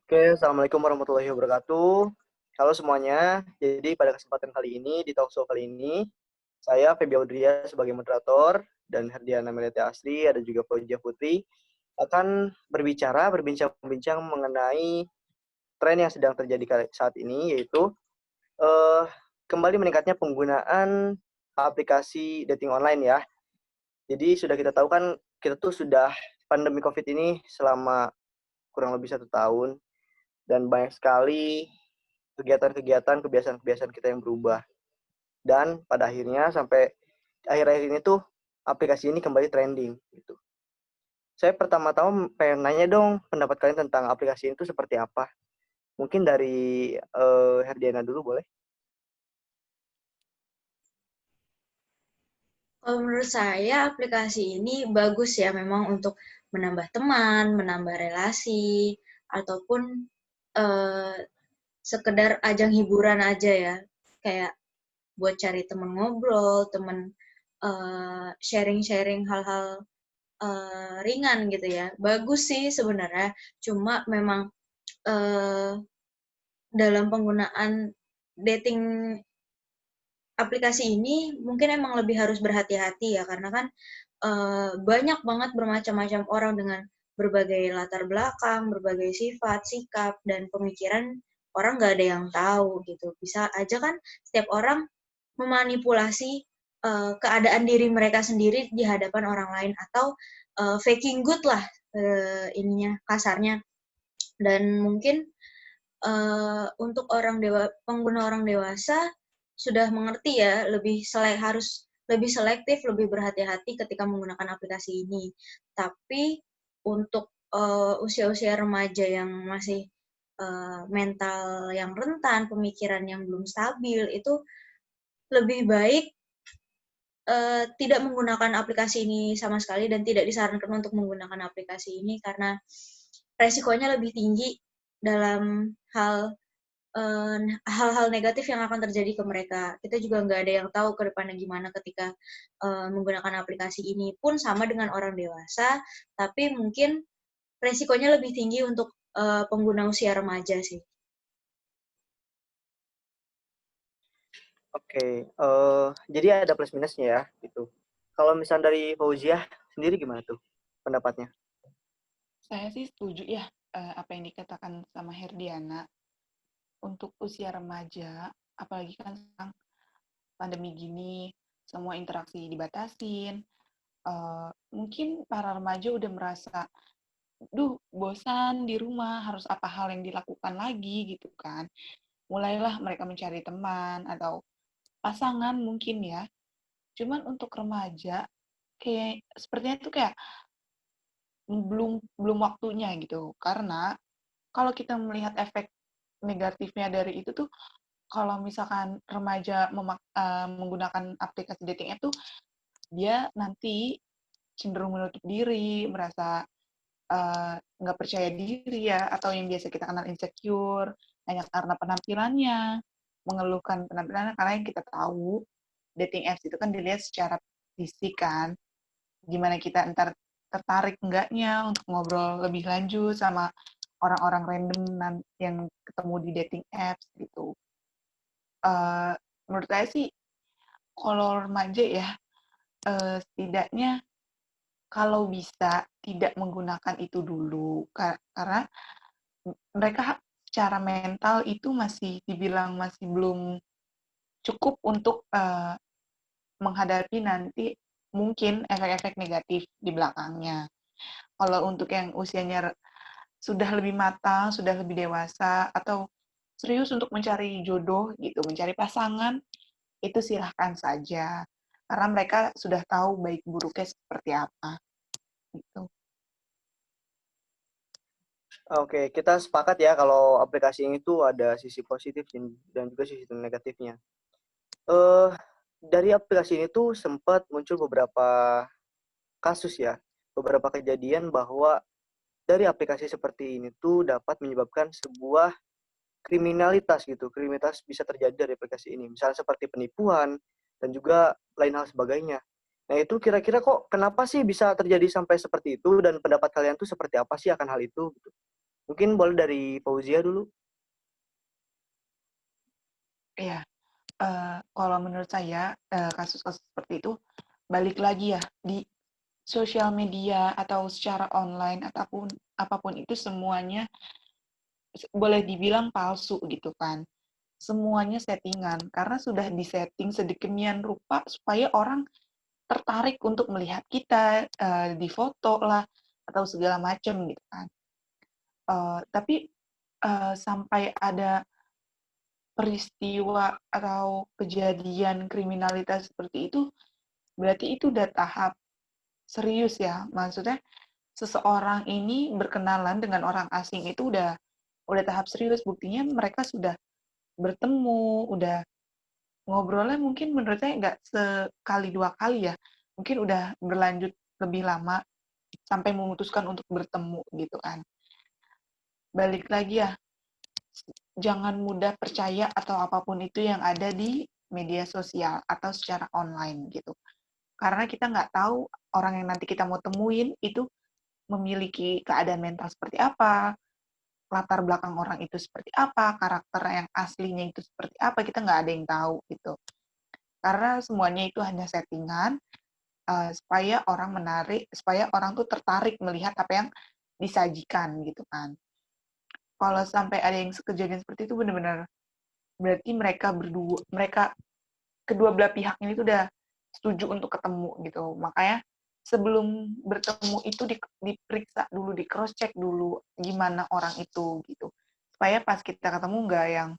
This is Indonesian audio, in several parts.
Oke, Assalamualaikum warahmatullahi wabarakatuh. Halo semuanya. Jadi pada kesempatan kali ini, di talkshow kali ini, saya Feby Audria sebagai moderator, dan Herdiana Melete Asri, ada juga Fauzia Putri, akan berbincang-bincang mengenai tren yang sedang terjadi saat ini, yaitu eh, kembali meningkatnya penggunaan aplikasi dating online ya. Jadi sudah kita tahu kan, kita tuh sudah pandemi COVID ini selama kurang lebih 1 tahun, dan banyak sekali kegiatan-kegiatan, kebiasaan-kebiasaan kita yang berubah. Dan pada akhirnya sampai akhir-akhir ini tuh aplikasi ini kembali trending gitu. Saya pertama-tama pengen nanya dong pendapat kalian tentang aplikasi itu seperti apa. Mungkin dari Herdiana dulu boleh? Kalau menurut saya aplikasi ini bagus ya memang untuk menambah teman, menambah relasi, ataupun eh, sekedar ajang hiburan aja ya. Kayak buat cari temen ngobrol, temen sharing-sharing hal-hal ringan gitu ya. Bagus sih sebenarnya, cuma memang eh, dalam penggunaan dating aplikasi ini mungkin emang lebih harus berhati-hati ya karena kan banyak banget bermacam-macam orang dengan berbagai latar belakang, berbagai sifat, sikap dan pemikiran orang nggak ada yang tahu gitu. Bisa aja kan setiap orang memanipulasi keadaan diri mereka sendiri di hadapan orang lain atau faking good lah ininya kasarnya dan mungkin untuk pengguna orang dewasa sudah mengerti ya harus lebih selektif, lebih berhati-hati ketika menggunakan aplikasi ini. Tapi untuk usia-usia remaja yang masih mental yang rentan, pemikiran yang belum stabil itu lebih baik tidak menggunakan aplikasi ini sama sekali dan tidak disarankan untuk menggunakan aplikasi ini karena resikonya lebih tinggi dalam hal-hal negatif yang akan terjadi ke mereka. Kita juga nggak ada yang tahu ke depannya gimana ketika menggunakan aplikasi ini pun sama dengan orang dewasa, tapi mungkin resikonya lebih tinggi untuk pengguna usia remaja sih. Oke, jadi ada plus minusnya ya gitu. Kalau misal dari Fauzia sendiri gimana tuh pendapatnya? Saya sih setuju ya apa yang dikatakan sama Herdiana. Untuk usia remaja, apalagi kan sekarang pandemi gini, semua interaksi dibatasin. Mungkin para remaja udah merasa, duh bosan di rumah, harus apa hal yang dilakukan lagi gitu kan. Mulailah mereka mencari teman atau pasangan mungkin ya. Cuman untuk remaja, kayak sepertinya itu kayak belum belum waktunya gitu. Karena kalau kita melihat efek negatifnya dari itu tuh, kalau misalkan remaja menggunakan aplikasi dating app tuh, dia nanti cenderung menutup diri, merasa nggak percaya diri ya, atau yang biasa kita kenal insecure, hanya karena penampilannya, mengeluhkan penampilannya, karena yang kita tahu, dating apps itu kan dilihat secara fisik kan, gimana kita ntar tertarik enggaknya untuk ngobrol lebih lanjut sama orang-orang random yang ketemu di dating apps gitu. Uh, Menurut saya sih kalau remaja ya setidaknya kalau bisa tidak menggunakan itu dulu karena mereka secara mental itu masih dibilang masih belum cukup untuk menghadapi nanti mungkin efek-efek negatif di belakangnya. Kalau untuk yang usianya sudah lebih matang, sudah lebih dewasa, atau serius untuk mencari jodoh gitu, mencari pasangan, itu silahkan saja. Karena mereka sudah tahu baik buruknya seperti apa. Gitu. Oke, kita sepakat ya kalau aplikasi ini tuh ada sisi positif dan juga sisi negatifnya. Eh, dari aplikasi ini tuh sempat muncul beberapa kasus ya, beberapa kejadian bahwa dari aplikasi seperti ini tuh dapat menyebabkan sebuah kriminalitas gitu. Kriminalitas bisa terjadi dari aplikasi ini, misalnya seperti penipuan dan juga lain hal sebagainya. Nah itu kira-kira kok kenapa sih bisa terjadi sampai seperti itu dan pendapat kalian tuh seperti apa sih akan hal itu? Gitu. Mungkin boleh dari Fauzia dulu. Iya, kalau menurut saya kasus-kasus seperti itu balik lagi ya di sosial media atau secara online ataupun apapun itu semuanya boleh dibilang palsu gitu kan. Semuanya settingan karena sudah disetting sedemikian rupa supaya orang tertarik untuk melihat kita di foto lah atau segala macam gitu kan. Tapi sampai ada peristiwa atau kejadian kriminalitas seperti itu, berarti itu udah tahap serius ya. Maksudnya seseorang ini berkenalan dengan orang asing itu udah tahap serius. Buktinya mereka sudah bertemu, udah ngobrolnya mungkin menurut saya nggak sekali dua kali ya. Mungkin udah berlanjut lebih lama sampai memutuskan untuk bertemu gitu kan. Balik lagi ya, jangan mudah percaya atau apapun itu yang ada di media sosial atau secara online gitu. Karena kita nggak tahu orang yang nanti kita mau temuin itu memiliki keadaan mental seperti apa, latar belakang orang itu seperti apa, karakter yang aslinya itu seperti apa, kita nggak ada yang tahu gitu. Karena semuanya itu hanya settingan supaya orang supaya orang tuh tertarik melihat apa yang disajikan gitu kan. Kalau sampai ada yang kejadian seperti itu benar-benar berarti mereka kedua belah pihak ini tuh udah setuju untuk ketemu gitu. Makanya sebelum bertemu itu diperiksa dulu, di cross check dulu gimana orang itu gitu. Supaya pas kita ketemu nggak yang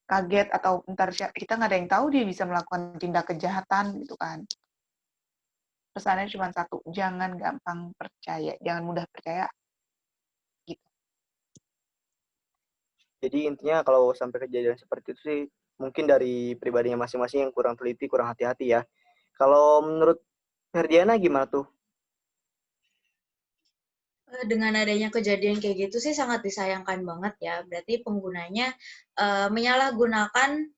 kaget atau ntar kita nggak ada yang tahu dia bisa melakukan tindak kejahatan gitu kan. Pesannya cuma satu, jangan gampang percaya, jangan mudah percaya gitu. Jadi intinya kalau sampai kejadian seperti itu sih mungkin dari pribadinya masing-masing yang kurang teliti, kurang hati-hati ya. Kalau menurut Ferdiana gimana tuh? Dengan adanya kejadian kayak gitu sih sangat disayangkan banget ya. Berarti penggunanya menyalahgunakan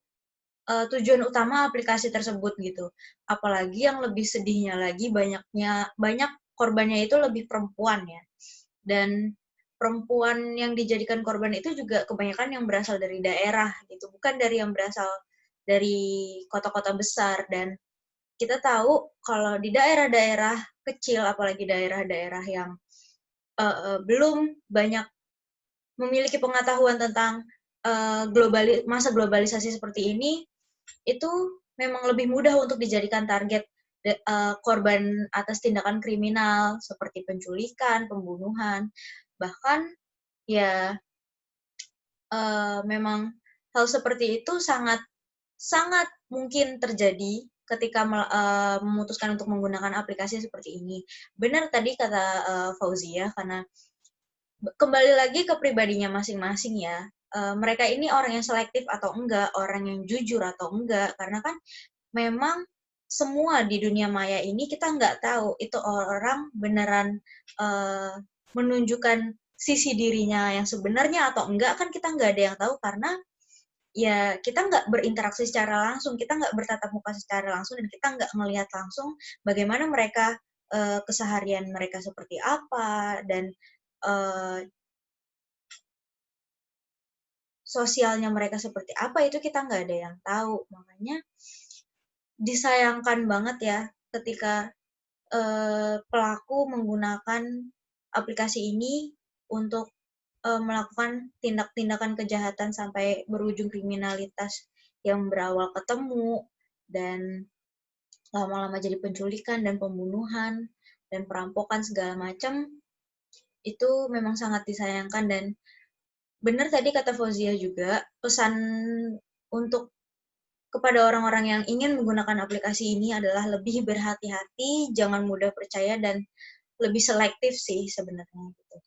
tujuan utama aplikasi tersebut gitu. Apalagi yang lebih sedihnya lagi banyak korbannya itu lebih perempuan ya. Dan perempuan yang dijadikan korban itu juga kebanyakan yang berasal dari daerah gitu, bukan dari yang berasal dari kota-kota besar. Dan kita tahu kalau di daerah-daerah kecil, apalagi daerah-daerah yang belum banyak memiliki pengetahuan tentang masa globalisasi seperti ini, itu memang lebih mudah untuk dijadikan target korban atas tindakan kriminal seperti penculikan, pembunuhan, bahkan ya memang hal seperti itu sangat sangat mungkin terjadi ketika memutuskan untuk menggunakan aplikasi seperti ini. Benar tadi kata Fauzia, karena kembali lagi ke pribadinya masing-masing ya. Mereka ini orang yang selektif atau enggak, orang yang jujur atau enggak, karena kan memang semua di dunia maya ini kita nggak tahu itu orang beneran menunjukkan sisi dirinya yang sebenarnya atau enggak, kan kita nggak ada yang tahu karena ya kita nggak berinteraksi secara langsung, kita nggak bertatap muka secara langsung, dan kita nggak melihat langsung bagaimana mereka keseharian mereka seperti apa, dan sosialnya mereka seperti apa, itu kita nggak ada yang tahu. Makanya disayangkan banget ya ketika pelaku menggunakan aplikasi ini untuk melakukan tindak-tindakan kejahatan sampai berujung kriminalitas yang berawal ketemu dan lama-lama jadi penculikan dan pembunuhan dan perampokan segala macam. Itu memang sangat disayangkan. Dan benar tadi kata Fauzia juga, pesan untuk kepada orang-orang yang ingin menggunakan aplikasi ini adalah lebih berhati-hati, jangan mudah percaya, dan lebih selektif sih sebenarnya gitu.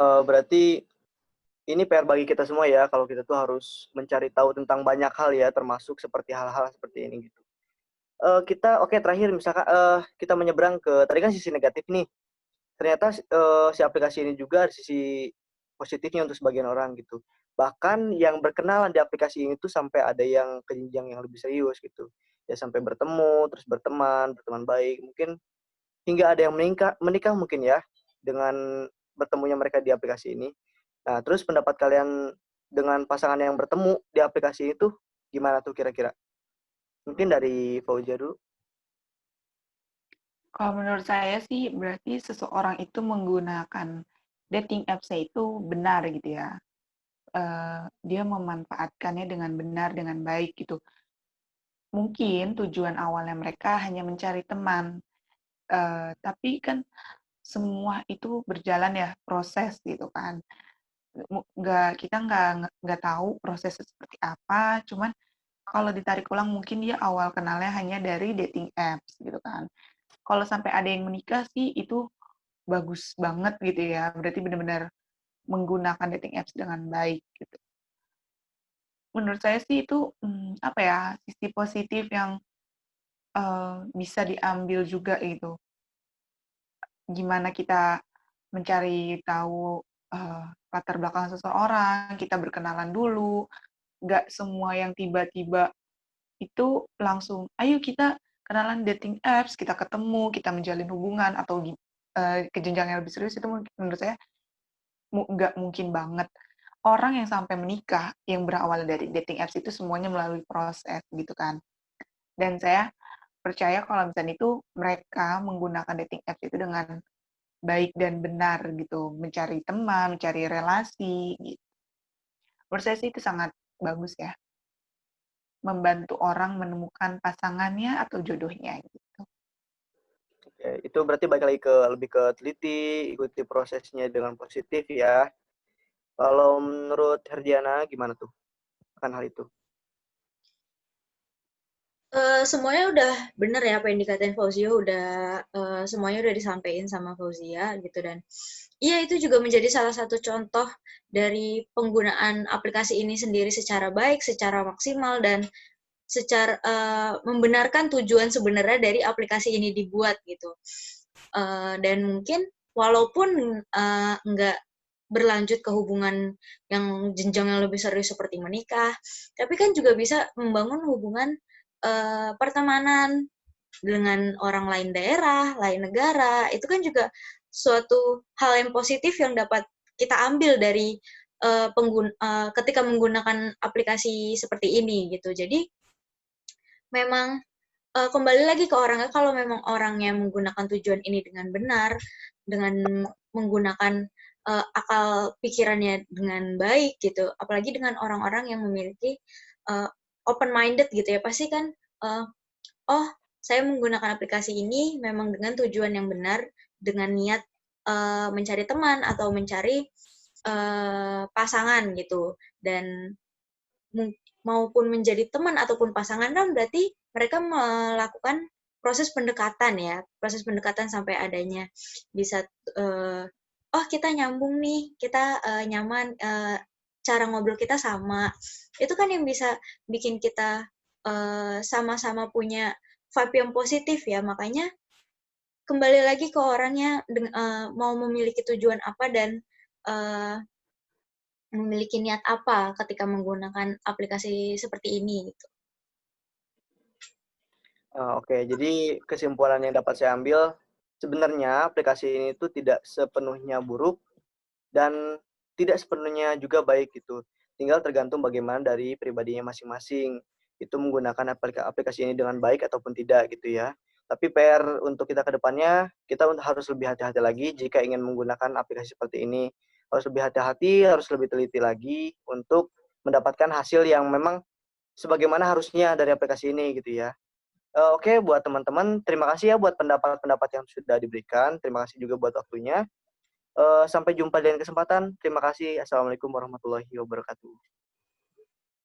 Berarti ini PR bagi kita semua ya, kalau kita tuh harus mencari tahu tentang banyak hal ya, termasuk seperti hal-hal seperti ini gitu. Terakhir misalkan kita menyeberang ke tadi kan sisi negatif nih. Ternyata si aplikasi ini juga ada sisi positifnya untuk sebagian orang gitu. Bahkan yang berkenalan di aplikasi ini tuh sampai ada yang ke jenjang yang lebih serius gitu. Ya sampai bertemu, terus berteman baik, mungkin hingga ada yang menikah mungkin ya. dengan bertemunya mereka di aplikasi ini. Nah, terus pendapat kalian dengan pasangan yang bertemu di aplikasi itu gimana tuh kira-kira? Mungkin dari Fauzia dulu. Kalau menurut saya sih berarti seseorang itu menggunakan dating apps-nya itu benar gitu ya. Dia memanfaatkannya dengan benar, dengan baik gitu. Mungkin tujuan awalnya mereka hanya mencari teman, tapi kan semua itu berjalan ya proses gitu kan. Kita nggak tahu prosesnya seperti apa, cuman kalau ditarik ulang mungkin dia awal kenalnya hanya dari dating apps gitu kan. Kalau sampai ada yang menikah sih itu bagus banget gitu ya. Berarti benar-benar menggunakan dating apps dengan baik gitu. Menurut saya sih itu apa ya, sisi positif yang bisa diambil juga gitu. Gimana kita mencari tahu latar belakang seseorang, kita berkenalan dulu, nggak semua yang tiba-tiba itu langsung, ayo kita kenalan dating apps, kita ketemu, kita menjalin hubungan, atau ke jenjang yang lebih serius, itu menurut saya nggak mungkin banget. Orang yang sampai menikah, yang berawal dari dating apps itu semuanya melalui proses gitu kan. Dan saya percaya kalau misalnya itu mereka menggunakan dating apps itu dengan baik dan benar gitu, mencari teman, mencari relasi gitu. Menurut saya sih itu sangat bagus ya, membantu orang menemukan pasangannya atau jodohnya gitu. Oke, itu berarti balik lagi ke lebih ke teliti, ikuti prosesnya dengan positif ya. Kalau menurut Herdiana gimana tuh akan hal itu? Semuanya udah bener ya apa yang dikatain Fauzia, semuanya udah disampaikan sama Fauzia gitu. Dan iya, itu juga menjadi salah satu contoh dari penggunaan aplikasi ini sendiri secara baik, secara maksimal, dan secara membenarkan tujuan sebenarnya dari aplikasi ini dibuat gitu. Dan mungkin walaupun nggak berlanjut ke hubungan yang jenjang yang lebih serius seperti menikah, tapi kan juga bisa membangun hubungan pertemanan dengan orang lain daerah, lain negara. Itu kan juga suatu hal yang positif yang dapat kita ambil dari ketika menggunakan aplikasi seperti ini gitu. Jadi memang kembali lagi ke orangnya, kalau memang orangnya menggunakan tujuan ini dengan benar, dengan menggunakan akal pikirannya dengan baik gitu, apalagi dengan orang-orang yang memiliki open minded gitu ya, pasti kan oh, saya menggunakan aplikasi ini memang dengan tujuan yang benar, dengan niat mencari teman atau mencari pasangan gitu. Dan maupun menjadi teman ataupun pasangan kan berarti mereka melakukan proses pendekatan ya, proses pendekatan sampai adanya bisa oh kita nyambung nih, kita nyaman, cara ngobrol kita sama. Itu kan yang bisa bikin kita sama-sama punya vibe yang positif ya. Makanya kembali lagi ke orangnya mau memiliki tujuan apa dan memiliki niat apa ketika menggunakan aplikasi seperti ini gitu. Oke, jadi kesimpulan yang dapat saya ambil, sebenarnya aplikasi ini tuh tidak sepenuhnya buruk dan tidak sepenuhnya juga baik gitu. Tinggal tergantung bagaimana dari pribadinya masing-masing. Itu menggunakan aplikasi ini dengan baik ataupun tidak gitu ya. Tapi PR untuk kita ke depannya, kita harus lebih hati-hati lagi jika ingin menggunakan aplikasi seperti ini. Harus lebih hati-hati, harus lebih teliti lagi untuk mendapatkan hasil yang memang sebagaimana harusnya dari aplikasi ini gitu ya. Oke, buat teman-teman, terima kasih ya buat pendapat-pendapat yang sudah diberikan. Terima kasih juga buat waktunya. Sampai jumpa di lain kesempatan. Terima kasih. Assalamualaikum warahmatullahi wabarakatuh.